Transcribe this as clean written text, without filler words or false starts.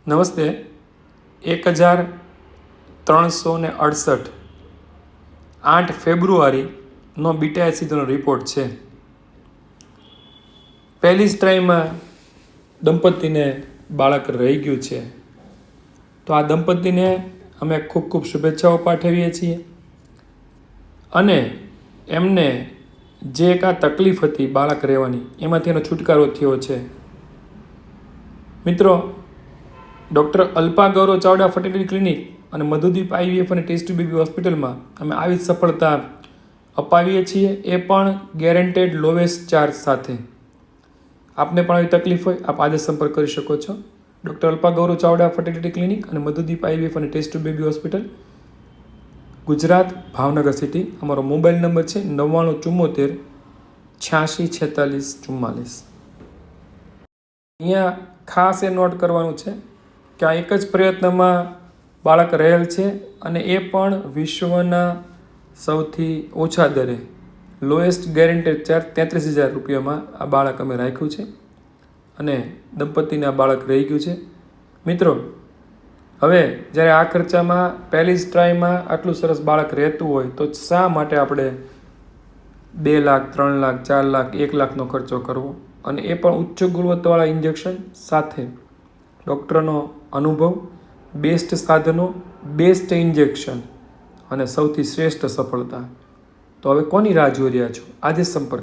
નમસ્તે. 1368 8 ફેબ્રુઆરીનો beta એસિડનો report છે. પહેલી જ ટ્રાયમાં દંપતીને બાળક રહી ગયું છે. તો આ દંપતીને અમે ખૂબ ખૂબ શુભેચ્છાઓ પાઠવીએ છીએ અને એમને જે એક આ તકલીફ હતી બાળક રહેવાની એમાંથી એનો છુટકારો થયો છે. મિત્રો, doctor Alpa Gaurav Chavda fertility clinic અને મધુદીપ IVF અને ટેસ્ટ બેબી હોસ્પિટલમાં અમે આવી સફળતા અપાવીએ છીએ, એ પણ ગેરંટેડ લોવેસ્ટ ચાર્જ સાથે. આપને પણ આવી તકલીફ હોય આપ આજે સંપર્ક કરી શકો છો. Doctor Alpa Gaurav Chavda fertility clinic અને મધુદીપ IVF અને test baby hospital, Gujarat, Bhavnagar city. અમારો મોબાઈલ નંબર છે 9974 86 46 44. અહીંયા ખાસ એ નોટ કરવાનું છે કે આ એક જ પ્રયત્નમાં બાળક રહેલ છે અને એ પણ વિશ્વના સૌથી ઓછા દરે લોએસ્ટ ગેરંટેડ ચાર્જ 33,000 રૂપિયામાં આ બાળક અમે રાખ્યું છે અને દંપતીને આ બાળક રહી ગયું છે. મિત્રો, હવે જ્યારે આ ખર્ચામાં પહેલી જ ટ્રાયમાં આટલું સરસ બાળક રહેતું હોય તો શા માટે આપણે 2 લાખ, 3 લાખ, 4 લાખ, 1 લાખનો ખર્ચો કરવો, અને એ પણ ઉચ્ચ ગુણવત્તાવાળા ઇન્જેક્શન સાથે. ડૉક્ટરનો અનુભવ, બેસ્ટ સાધનો, બેસ્ટ ઇન્જેક્શન અને સૌથી શ્રેષ્ઠ સફળતા. તો હવે કોની રાહ જોઈ રહ્યા છો? આજે સંપર્ક